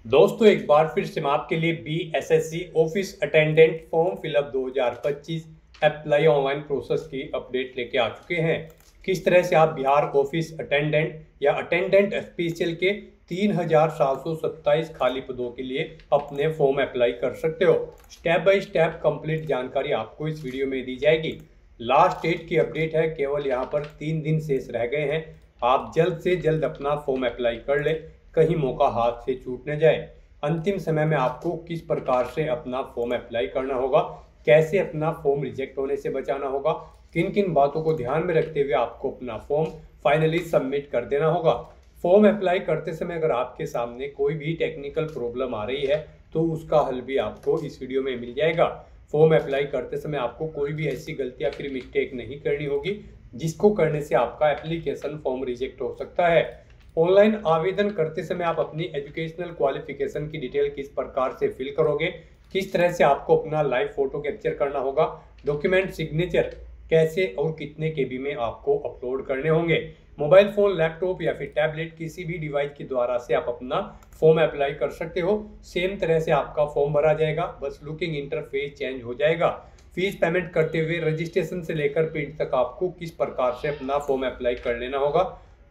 दोस्तों एक बार फिर से हम आपके लिए BSSC office attendant form fill up 2025 apply online process की अपडेट लेके आ चुके हैं। किस तरह से आप बिहार ऑफिस अटेंडेंट या अटेंडेंट स्पेशल के 3727 खाली पदों के लिए अपने फॉर्म अप्लाई कर सकते हो। स्टेप बाय स्टेप कंप्लीट जानकारी आपको इस वीडियो में दी जाएगी। लास्ट डेट की अपडेट है, केवल यहाँ पर 3 दिन शेष रह गए हैं। आप जल्द से जल्द अपना फॉर्म अप्लाई कर ले, कहीं मौका हाथ से छूट न जाए। अंतिम समय में आपको किस प्रकार से अपना फॉर्म अप्लाई करना होगा, कैसे अपना फॉर्म रिजेक्ट होने से बचाना होगा, किन किन बातों को ध्यान में रखते हुए आपको अपना फॉर्म फाइनली सबमिट कर देना होगा। फॉर्म अप्लाई करते समय अगर आपके सामने कोई भी टेक्निकल प्रॉब्लम आ रही है तो उसका हल भी आपको इस वीडियो में मिल जाएगा। फॉर्म अप्लाई करते समय आपको कोई भी ऐसी गलती या फिर मिस्टेक नहीं करनी होगी जिसको करने से आपका एप्लीकेशन फॉर्म रिजेक्ट हो सकता है। ऑनलाइन आवेदन करते समय आप अपनी एजुकेशनल क्वालिफिकेशन की डिटेल किस प्रकार से फिल करोगे, किस तरह से आपको अपना लाइव फोटो कैप्चर करना होगा, डॉक्यूमेंट सिग्नेचर कैसे और कितने केबी में आपको अपलोड करने होंगे। मोबाइल फोन, लैपटॉप या फिर टैबलेट किसी भी डिवाइस के द्वारा से आप अपना फॉर्म अप्लाई कर सकते हो। सेम तरह से आपका फॉर्म भरा जाएगा, बस लुकिंग इंटरफेस चेंज हो जाएगा। फीस पेमेंट करते हुए रजिस्ट्रेशन से लेकर प्रिंट तक आपको किस प्रकार से अपना फॉर्म अप्लाई कर लेना होगा,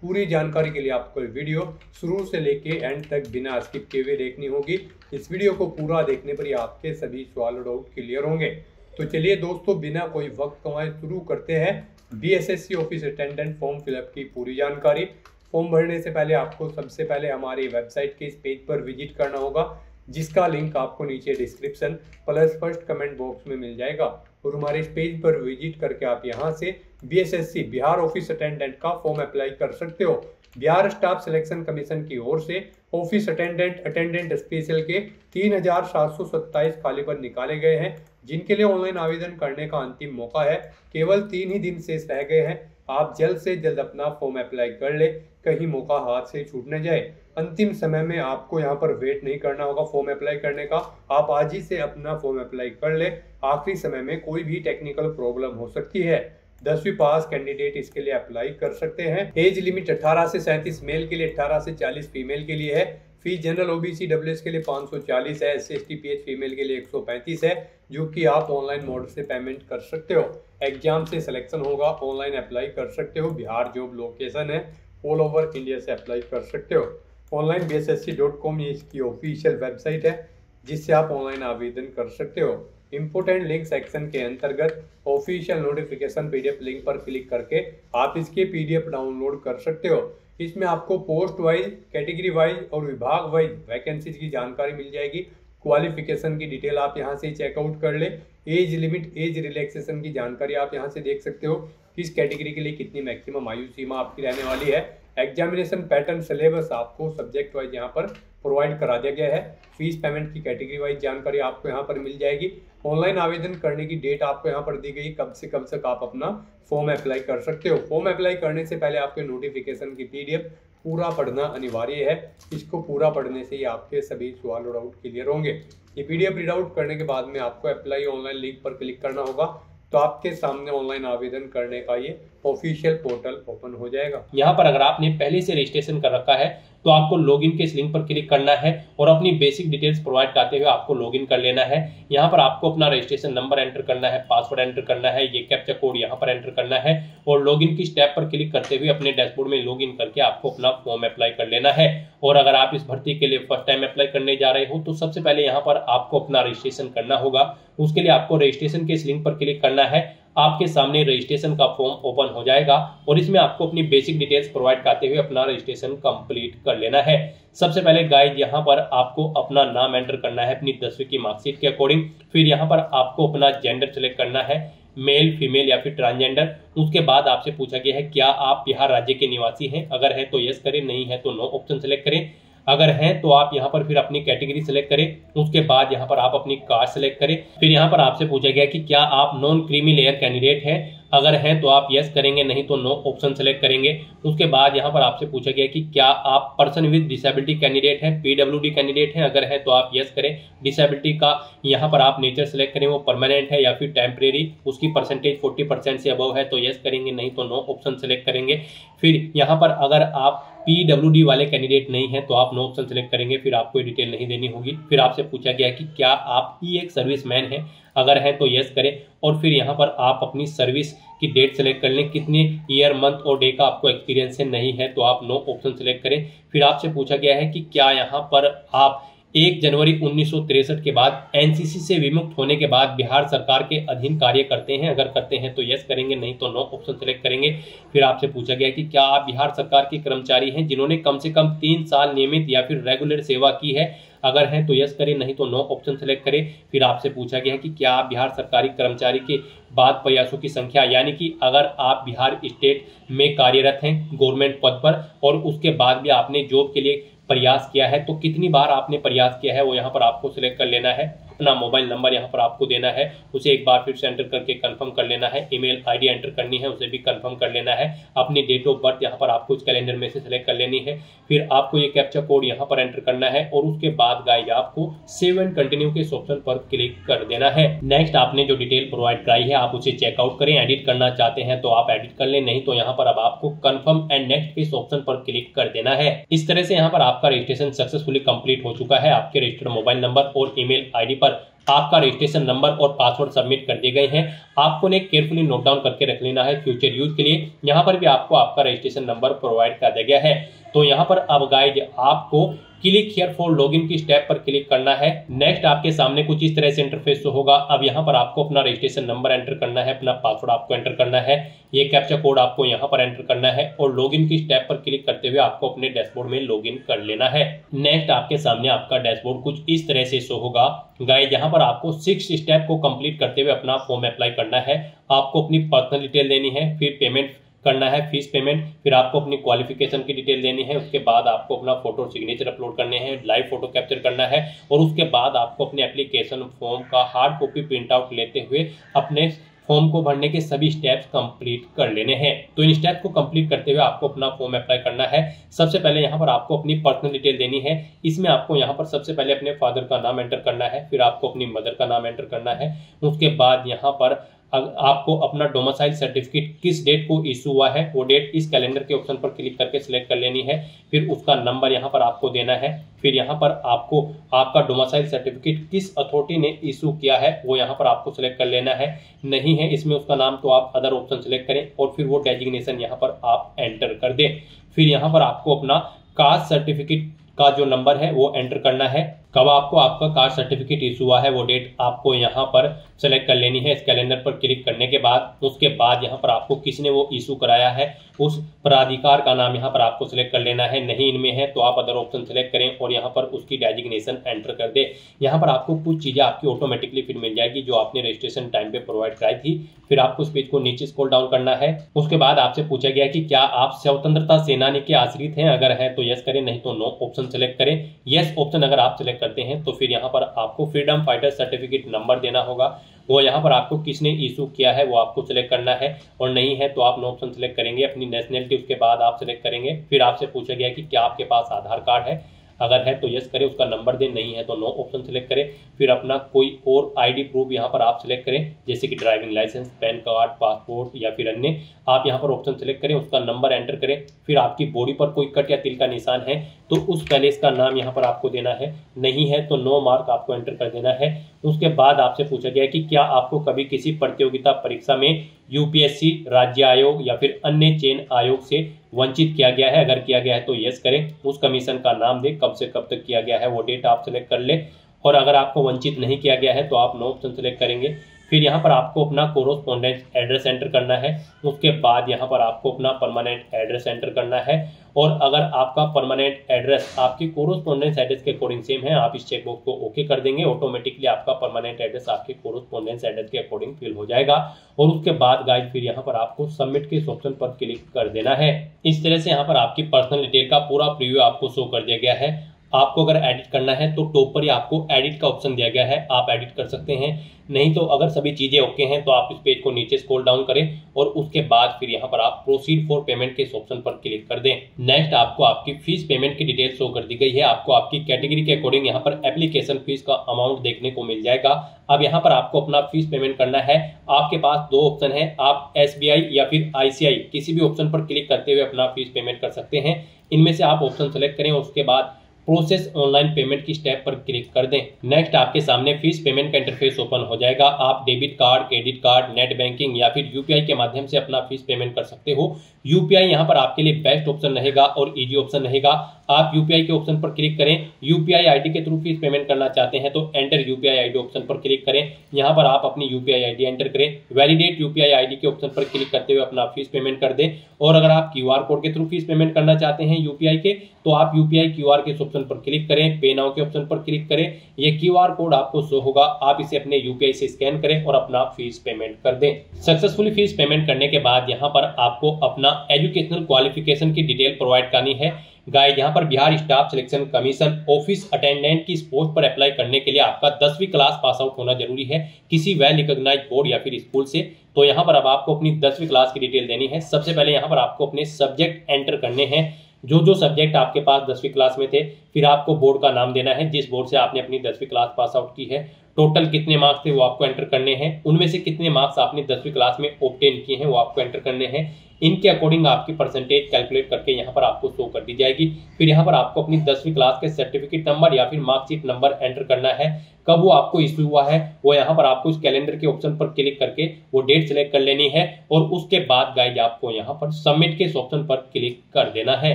पूरी जानकारी के लिए आपको वीडियो शुरू से लेके एंड तक बिना स्किप किए हुए देखनी होगी। इस वीडियो को पूरा देखने पर ही आपके सभी सवाल और डाउट क्लियर होंगे। तो चलिए दोस्तों, बिना कोई वक्त गंवाए शुरू करते हैं BSSC office attendant form fill up की पूरी जानकारी। फॉर्म भरने से पहले आपको सबसे पहले हमारी वेबसाइट के इस पेज पर विजिट करना होगा, जिसका लिंक आपको नीचे description plus first comment box में मिल जाएगा। और हमारे इस पेज पर विजिट करके आप यहां से बीएसएससी बिहार ऑफिस अटेंडेंट का फॉर्म अप्लाई कर सकते हो। बिहार स्टाफ सिलेक्शन कमीशन की ओर से ऑफिस अटेंडेंट स्पेशल के 3727 खाली पद निकाले गए हैं, जिनके लिए ऑनलाइन आवेदन करने का अंतिम मौका है। केवल 3 ही दिन शेष रह गए हैं। आप जल्द से जल्द अपना फॉर्म अप्लाई कर ले, कहीं मौका हाथ से छूट न जाए। अंतिम समय में आपको यहाँ पर वेट नहीं करना होगा फॉर्म अप्लाई करने का। आप आज ही से अपना फॉर्म अप्लाई कर ले। आखिरी समय में कोई भी टेक्निकल प्रॉब्लम हो सकती है। 10वीं पास कैंडिडेट इसके लिए अप्लाई कर सकते हैं। एज लिमिट 18 से 37 मेल के लिए, 18 से 40 फीमेल के लिए है। फीस जनरल ओबीसी डब्ल्यूएस के लिए 540 है, एससी एसटी पीएच फीमेल के लिए 135 है, जो कि आप ऑनलाइन मोड से पेमेंट कर सकते हो। एग्जाम से सिलेक्शन होगा, ऑनलाइन अप्लाई कर सकते हो। बिहार जॉब लोकेशन है, ऑल ओवर इंडिया से अप्लाई कर सकते हो। ऑनलाइन bssc.com ये इसकी ऑफिशियल वेबसाइट है, जिससे आप ऑनलाइन आवेदन कर सकते हो। इंपोर्टेंट लिंक सेक्शन के अंतर्गत ऑफिशियल नोटिफिकेशन पीडीएफ लिंक पर क्लिक करके आप इसके पीडीएफ डाउनलोड कर सकते हो। इसमें आपको पोस्ट वाइज, कैटेगरी वाइज और विभाग वाइज वैकेंसीज की जानकारी मिल जाएगी। क्वालिफिकेशन की डिटेल आप यहां से चेकआउट कर ले। एज लिमिट, एज रिलैक्सेशन की जानकारी आप यहां से देख सकते हो। किस कैटेगरी के लिए कितनी मैक्सिमम आयु सीमा आपकी रहने वाली है। एग्जामिनेशन पैटर्न, सिलेबस आपको सब्जेक्ट वाइज यहाँ पर प्रोवाइड करा दिया गया है। फीस पेमेंट की कैटेगरी वाइज जानकारी आपको यहाँ पर मिल जाएगी। ऑनलाइन आवेदन करने की डेट आपको यहाँ पर दी गई, कब से कब तक आप अपना फॉर्म अप्लाई कर सकते हो। फॉर्म अप्लाई करने से पहले आपके नोटिफिकेशन की पीडीएफ पूरा पढ़ना अनिवार्य है। इसको पूरा पढ़ने से ही आपके सभी सवाल और डाउट क्लियर होंगे। ये पीडीएफ रीड आउट करने के बाद में आपको अप्लाई ऑनलाइन लिंक पर क्लिक करना होगा, तो आपके सामने ऑनलाइन आवेदन करने का ये ऑफिशियल पोर्टल ओपन हो जाएगा। यहाँ पर अगर आपने पहले से रजिस्ट्रेशन कर रखा है तो आपको लॉगिन के इस लिंक पर क्लिक करना है और अपनी बेसिक डिटेल्स प्रोवाइड करते हुए आपको लॉगिन कर लेना है। यहाँ पर आपको अपना रजिस्ट्रेशन नंबर एंटर करना है, पासवर्ड एंटर करना है, ये कैप्चा कोड यहाँ पर एंटर करना है और लॉगिन की स्टेप पर क्लिक करते हुए अपने डैशबोर्ड में लॉगिन करके आपको अपना फॉर्म अप्लाई कर लेना है। और अगर आप इस भर्ती के लिए फर्स्ट टाइम अप्लाई करने जा रहे हो तो सबसे पहले यहाँ पर आपको अपना रजिस्ट्रेशन करना होगा। उसके लिए आपको रजिस्ट्रेशन के इस लिंक पर क्लिक करना है। आपके सामने रजिस्ट्रेशन का फॉर्म ओपन हो जाएगा और इसमें आपको अपनी बेसिक डिटेल्स प्रोवाइड करते हुए अपना रजिस्ट्रेशन कंप्लीट कर लेना है। सबसे पहले गाइज यहाँ पर आपको अपना नाम एंटर करना है अपनी 10वीं की मार्कशीट के अकॉर्डिंग। फिर यहाँ पर आपको अपना जेंडर सेलेक्ट करना है, मेल, फीमेल या फिर ट्रांसजेंडर। उसके बाद आपसे पूछा गया है क्या आप बिहार राज्य के निवासी हैं। अगर है तो यस करें, नहीं है तो नो ऑप्शन सेलेक्ट करें। अगर हैं तो आप यहाँ पर फिर अपनी कैटेगरी सेलेक्ट करें। उसके बाद यहाँ पर आप अपनी कास्ट सेलेक्ट करें। फिर यहाँ पर आपसे पूछा गया कि क्या आप नॉन क्रीमी लेयर कैंडिडेट हैं। अगर हैं तो आप यस करेंगे, नहीं तो नो ऑप्शन सेलेक्ट करेंगे। उसके बाद यहाँ पर आपसे पूछा गया कि क्या आप पर्सन विद डिसेबिलिटी कैंडिडेट हैं, पीडब्ल्यूडी कैंडिडेट हैं, अगर है तो आप यस करें। डिसेबिलिटी का यहाँ पर आप नेचर सेलेक्ट करें, वो परमानेंट है या फिर टेम्परेरी, उसकी परसेंटेज 40% से अबव है तो यस करेंगे, नहीं तो नो ऑप्शन सेलेक्ट करेंगे। फिर यहाँ पर अगर आप पीडब्ल्यूडी वाले कैंडिडेट नहीं है तो आप नो ऑप्शन सेलेक्ट करेंगे, फिर आपको ये डिटेल नहीं देनी होगी। फिर आपसे पूछा गया है कि क्या आप एक सर्विसमैन हैं, अगर है तो यस करें। और फिर यहाँ पर आप अपनी सर्विस की डेट सेलेक्ट कर लें, कितने ईयर मंथ और डे का आपको एक्सपीरियंस है, नहीं है तो आप नो ऑप्शन सेलेक्ट करें। फिर आपसे पूछा गया है कि क्या यहाँ पर आप 1 जनवरी 1963 के बाद एनसीसी से विमुक्त होने के बाद बिहार सरकार के अधीन कार्य करते हैं, अगर करते हैं तो यस करेंगे, नहीं तो नो ऑप्शन सेलेक्ट करेंगे। फिर आपसे पूछा गया कि क्या आप बिहार सरकार के कर्मचारी हैं जिन्होंने कम से कम 3 साल नियमित या फिर रेगुलर सेवा की है, अगर है तो यस करें, नहीं तो नो ऑप्शन सेलेक्ट करें। फिर आपसे पूछा गया है कि क्या आप बिहार सरकारी कर्मचारी के बाद प्रयासों की संख्या, यानी कि अगर आप बिहार स्टेट में कार्यरत हैं गवर्नमेंट पद पर और उसके बाद भी आपने जॉब के लिए प्रयास किया है तो कितनी बार आपने प्रयास किया है वो यहाँ पर आपको सिलेक्ट कर लेना है। अपना मोबाइल नंबर यहाँ पर आपको देना है, उसे एक बार फिर से एंटर करके कंफर्म कर लेना है। ईमेल आईडी एंटर करनी है, उसे भी कंफर्म कर लेना है। अपनी डेट ऑफ बर्थ यहाँ पर आपको इस कैलेंडर में से सिलेक्ट कर लेनी है। फिर आपको ये कैप्चा कोड यहाँ पर एंटर करना है और उसके बाद गाइज आपको सेव एंड कंटिन्यू के ऑप्शन पर क्लिक कर देना है। नेक्स्ट आपने जो डिटेल प्रोवाइड कराई है आप उसे चेकआउट करें। एडिट करना चाहते हैं तो आप एडिट कर लें, नहीं तो यहाँ पर अब आपको कंफर्म एंड नेक्स्ट के ऑप्शन पर क्लिक कर देना है। इस तरह से यहाँ पर आपका रजिस्ट्रेशन सक्सेसफुली कंप्लीट हो चुका है। आपके रजिस्टर्ड मोबाइल नंबर और ईमेल आईडी पर आपका रजिस्ट्रेशन नंबर और पासवर्ड सबमिट कर दिए गए हैं। आपको ने केयरफुली नोट डाउन करके रख लेना है फ्यूचर यूज के लिए। यहाँ पर भी आपको आपका रजिस्ट्रेशन नंबर प्रोवाइड कर दिया गया है। तो यहाँ पर अब गाइज आपको क्लिक हियर फॉर लॉगिन की स्टेप पर क्लिक करना है। नेक्स्ट आपके सामने कुछ इस तरह से इंटरफेस होगा। अब यहाँ पर आपको अपना रजिस्ट्रेशन नंबर एंटर करना है, अपना पासवर्ड आपको एंटर करना है, ये कैप्चा कोड आपको यहाँ पर एंटर करना है और लॉगिन की स्टेप पर क्लिक करते हुए आपको अपने डैशबोर्ड में लॉगिन कर लेना है। नेक्स्ट आपके सामने आपका डैशबोर्ड कुछ इस तरह से शो होगा। गाइस यहाँ पर आपको 6 स्टेप को कंप्लीट करते हुए अपना फॉर्म अप्लाई करना है। आपको अपनी पर्सनल डिटेल देनी है, फिर पेमेंट करना है, फीस पेमेंट, फिर आपको अपनी क्वालिफिकेशन की डिटेल देनी है, उसके बाद आपको अपना फोटो सिग्नेचर अपलोड करने हैं, लाइव फोटो कैप्चर करना है और उसके बाद आपको अपने एप्लीकेशन फॉर्म का हार्ड कॉपी प्रिंट आउट लेते हुए अपने फॉर्म को भरने के सभी स्टेप्स कंप्लीट कर लेने हैं। तो इन स्टेप्स को कंप्लीट करते हुए आपको अपना फॉर्म अप्लाई करना है। सबसे पहले यहाँ पर आपको अपनी पर्सनल डिटेल देनी है। इसमें आपको यहाँ पर सबसे पहले अपने फादर का नाम एंटर करना है, फिर आपको अपनी मदर का नाम एंटर करना है। उसके बाद यहाँ पर आपको अपना डोमिसाइल सर्टिफिकेट किस डेट को इशू हुआ है वो डेट इस कैलेंडर के ऑप्शन पर क्लिक करके सिलेक्ट कर लेनी है। फिर उसका नंबर यहाँ पर आपको देना है। फिर यहाँ पर आपको आपका डोमिसाइल सर्टिफिकेट किस अथॉरिटी ने इशू किया है वो यहाँ पर आपको सिलेक्ट कर लेना है। नहीं है इसमें उसका नाम तो आप अदर ऑप्शन सिलेक्ट करें और फिर वो डेजिग्नेशन यहाँ पर आप एंटर कर दें। फिर यहाँ पर आपको अपना कास्ट सर्टिफिकेट का जो नंबर है वो एंटर करना है। कब आपको आपका कास्ट सर्टिफिकेट इशू हुआ है वो डेट आपको यहाँ पर सेलेक्ट कर लेनी है इस कैलेंडर पर क्लिक करने के बाद। उसके बाद यहाँ पर आपको किसने वो इशू कराया है उस प्राधिकार का नाम यहाँ पर आपको सिलेक्ट कर लेना है। नहीं इनमें है तो आप अदर ऑप्शन सेलेक्ट करें और यहाँ पर उसकी डेजिग्नेशन एंटर कर दे। यहाँ पर आपको कुछ चीजें आपकी ऑटोमेटिकली फिर मिल जाएगी जो आपने रजिस्ट्रेशन टाइम पे प्रोवाइड कराई थी। फिर आपको उस पेज को नीचे स्क्रॉल डाउन करना है। उसके बाद आपसे पूछा गया कि क्या आप स्वतंत्रता सेनानी के आश्रित हैं, अगर है तो यस करें, नहीं तो नो ऑप्शन सेलेक्ट करें। यस ऑप्शन अगर आप सिलेक्ट करते हैं तो फिर यहाँ पर आपको फ्रीडम फाइटर सर्टिफिकेट नंबर देना होगा, वो यहाँ पर आपको किसने इशू किया है वो आपको सिलेक्ट करना है और नहीं है तो आप नो ऑप्शन सेलेक्ट करेंगे। अपनी नेशनलिटी उसके बाद आप सिलेक्ट करेंगे। फिर आपसे पूछा गया कि क्या आपके पास आधार कार्ड है, अगर है तो यस करें, उसका नंबर दें, नहीं है तो नो ऑप्शन सेलेक्ट करें। फिर अपना कोई और आईडी प्रूफ यहाँ पर आप सिलेक्ट करें जैसे कि driving licence, PAN card, passport या फिर अन्य आप यहाँ पर ऑप्शन सेलेक्ट करें, उसका नंबर एंटर करें। फिर आपकी बॉडी पर कोई कट या तिल का निशान है तो उस पैलेस का नाम यहाँ पर आपको देना है, नहीं है तो नो मार्क आपको एंटर कर देना है। उसके बाद आपसे पूछा गया कि क्या आपको कभी किसी प्रतियोगिता परीक्षा में यूपीएससी, राज्य आयोग या फिर अन्य चयन आयोग से वंचित किया गया है, अगर किया गया है तो यस करें। उस कमीशन का नाम दे, कब से कब तक किया गया है वो डेट आप सिलेक्ट कर ले और अगर आपको वंचित नहीं किया गया है तो आप नो ऑप्शन सेलेक्ट करेंगे। फिर यहाँ पर आपको अपना कोरोस्पोंडेंस एड्रेस एंटर करना है। उसके बाद यहाँ पर आपको अपना परमानेंट एड्रेस एंटर करना है और अगर आपका परमानेंट एड्रेस आपकी कोरोस्पोंडेंस एड्रेस के अकॉर्डिंग सेम है आप इस चेकबॉक्स को ओके कर देंगे। ऑटोमेटिकली आपका परमानेंट एड्रेस आपके कोरोस्पोंडेंस एड्रेस के अकॉर्डिंग फिल हो जाएगा और उसके बाद गाइस फिर यहाँ पर आपको सबमिट के ऑप्शन पर क्लिक कर देना है। इस तरह से यहाँ पर आपकी पर्सनल डिटेल का पूरा प्रीव्यू आपको शो कर दिया गया है। आपको अगर एडिट करना है तो टॉप पर ही आपको एडिट का ऑप्शन दिया गया है, आप एडिट कर सकते हैं। नहीं तो अगर सभी चीजें ओके हैं तो आप इस पेज को नीचे स्क्रॉल डाउन करें और उसके बाद फिर यहाँ पर आप प्रोसीड फॉर पेमेंट के इस ऑप्शन पर क्लिक कर दें। नेक्स्ट आपको आपकी फीस पेमेंट की डिटेल शो कर दी गई है। आपको आपकी कैटेगरी के अकॉर्डिंग यहाँ पर एप्लीकेशन फीस का अमाउंट देखने को मिल जाएगा। अब यहाँ पर आपको अपना फीस पेमेंट करना है। आपके पास दो ऑप्शन है, आप SBI या फिर ICI किसी भी ऑप्शन पर क्लिक करते हुए अपना फीस पेमेंट कर सकते हैं। इनमें से आप ऑप्शन सेलेक्ट करें और उसके बाद प्रोसेस ऑनलाइन पेमेंट की स्टेप पर क्लिक कर दें। नेक्स्ट आपके सामने फीस पेमेंट का इंटरफेस ओपन हो जाएगा। आप debit card, credit card, net banking या फिर UPI के माध्यम से अपना फीस पेमेंट कर सकते हो। UPI यहाँ पर आपके लिए बेस्ट ऑप्शन रहेगा और इजी ऑप्शन रहेगा। आप UPI के ऑप्शन पर क्लिक करें। UPI ID के थ्रू फीस पेमेंट करना चाहते हैं तो एंटर UPI ID ऑप्शन पर क्लिक करें। यहाँ पर आप अपनी UPI ID एंटर करें। वैलिडेट UPI ID के ऑप्शन पर क्लिक करते हुए अपना फीस पेमेंट कर दें। और अगर आप QR कोड के थ्रू फीस पेमेंट करना चाहते हैं UPI के, तो आप UPI QR के ऑप्शन पर क्लिक करें, पे नाउ के ऑप्शन पर क्लिक करें। ये QR कोड आपको शो होगा, आप इसे अपने UPI से स्कैन करें और अपना फीस पेमेंट कर दें। सक्सेसफुली फीस पेमेंट करने के बाद यहाँ पर आपको अपना एजुकेशनल क्वालिफिकेशन की डिटेल प्रोवाइड करनी है। गाइस, यहाँ पर Bihar staff selection commission office attendant की इस पोस्ट पर अप्लाई करने के लिए आपका 10वीं क्लास पास आउट होना जरूरी है किसी वेल रिकॉग्नाइज बोर्ड या फिर स्कूल से। तो यहाँ पर अब आपको अपनी 10वीं क्लास की डिटेल देनी है। सबसे पहले यहाँ पर आपको अपने सब्जेक्ट एंटर करने हैं, जो सब्जेक्ट आपके पास 10वीं क्लास में थे। फिर आपको बोर्ड का नाम देना है, जिस बोर्ड से आपने अपनी 10वीं क्लास पास आउट की है। टोटल कितने मार्क्स थे वो आपको एंटर करने हैं। उनमें से कितने मार्क्स आपने 10वीं क्लास में ऑब्टेन किए हैं वो आपको एंटर करने हैं। इनके अकॉर्डिंग आपकी परसेंटेज कैलकुलेट करके यहाँ पर आपको शो कर दी जाएगी। फिर यहाँ पर आपको अपनी 10वीं क्लास के सर्टिफिकेट नंबर या फिर मार्कशीट नंबर एंटर करना है। कब वो आपको इश्यू हुआ है वो यहाँ पर आपको इस कैलेंडर के ऑप्शन पर क्लिक करके वो डेट सिलेक्ट कर लेनी है। और उसके बाद गाइज आपको यहाँ पर सबमिट के ऑप्शन पर क्लिक कर देना है।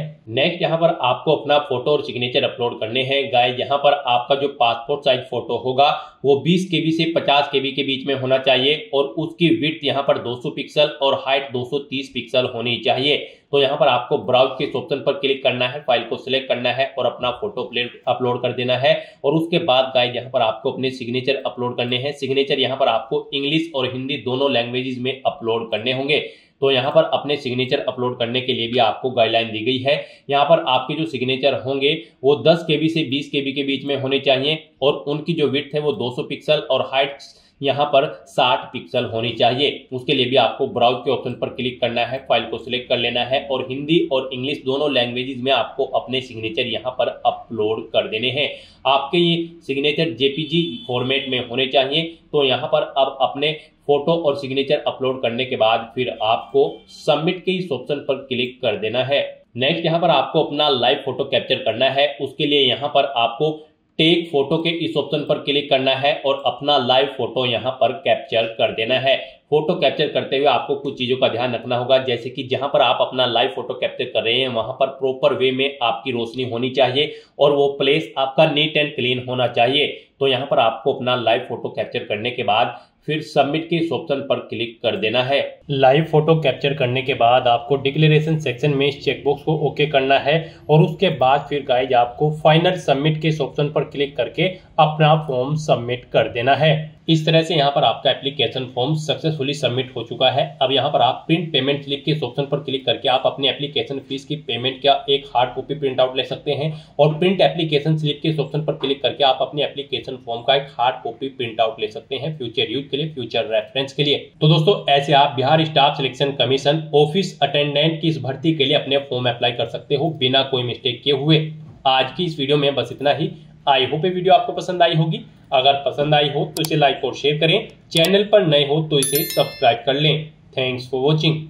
नेक्स्ट यहाँ पर आपको अपना फोटो और सिग्नेचर अपलोड करने हैं। गाइज, यहाँ पर आपका जो पासपोर्ट साइज फोटो होगा वो 20 KB से 50 KB के बीच में होना चाहिए और उसकी विड्थ यहाँ पर 200 पिक्सल और हाइट 230 पिक्सल होनी चाहिए। तो यहाँ पर आपको ब्राउज के ऑप्शन पर क्लिक करना है, फाइल को सिलेक्ट करना है और अपना फोटो अपलोड कर देना है। और उसके बाद गाइज यहाँ पर आपको अपने सिग्नेचर अपलोड करने हैं। सिग्नेचर यहाँ पर आपको इंग्लिश और हिंदी दोनों लैंग्वेजेस में अपलोड करने होंगे। तो यहाँ पर अपने सिग्नेचर अपलोड करने के लिए भी आपको गाइडलाइन दी गई है। यहाँ पर आपके जो सिग्नेचर होंगे वो 10 KB से 20 KB के बीच में होने चाहिए और उनकी जो विड्थ है वो 200 पिक्सल और हाइट यहाँ पर 60 पिक्सल होनी चाहिए। उसके लिए भी आपको ब्राउज के ऑप्शन पर क्लिक करना है, फाइल को सिलेक्ट कर लेना है और हिंदी और इंग्लिश दोनों लैंग्वेजेस में आपको अपने सिग्नेचर यहाँ पर अपलोड कर देने हैं। आपके ये सिग्नेचर JPG फॉर्मेट में होने चाहिए। तो यहाँ पर अब अपने फोटो और सिग्नेचर अपलोड करने के बाद फिर आपको सबमिट के इस ऑप्शन पर क्लिक कर देना है। नेक्स्ट यहाँ पर आपको अपना लाइव फोटो कैप्चर करना है। उसके लिए यहाँ पर आपको टेक फोटो के इस ऑप्शन पर क्लिक करना है और अपना लाइव फोटो यहाँ पर कैप्चर कर देना है। फोटो कैप्चर करते हुए आपको कुछ चीजों का ध्यान रखना होगा, जैसे कि जहां पर आप अपना लाइव फोटो कैप्चर कर रहे हैं वहां पर प्रॉपर वे में आपकी रोशनी होनी चाहिए और वो प्लेस आपका नीट एंड क्लीन होना चाहिए। तो यहाँ पर आपको अपना लाइव फोटो कैप्चर करने के बाद फिर सबमिट के इस ऑप्शन पर क्लिक कर देना है। लाइव फोटो कैप्चर करने के बाद आपको डिक्लेरेशन सेक्शन में इस चेकबॉक्स को ओके करना है और उसके बाद फिर गाइज आपको फाइनल सबमिट के इस ऑप्शन पर क्लिक करके अपना फॉर्म सबमिट कर देना है। इस तरह से यहाँ पर आपका एप्लीकेशन फॉर्म सक्सेसफुली सबमिट हो चुका है। अब यहाँ पर आप प्रिंट पेमेंट स्लिप के ऑप्शन पर क्लिक करके आप अपने एप्लीकेशन फीस की पेमेंट का एक हार्ड कॉपी प्रिंट आउट ले सकते हैं और प्रिंट एप्लीकेशन स्लिप के ऑप्शन पर क्लिक करके आप अपने एप्लीकेशन फॉर्म का एक हार्ड कॉपी प्रिंट आउट ले सकते हैं फ्यूचर यूज के लिए, फ्यूचर रेफरेंस के लिए। तो दोस्तों, ऐसे आप Bihar staff selection commission office attendant की इस भर्ती के लिए अपने फॉर्म अप्लाई कर सकते हो बिना कोई मिस्टेक किए हुए। आज की इस वीडियो में बस इतना ही। आई होप ये वीडियो आपको पसंद आई होगी। अगर पसंद आई हो तो इसे लाइक और शेयर करें। चैनल पर नए हो तो इसे सब्सक्राइब कर लें। Thanks for watching.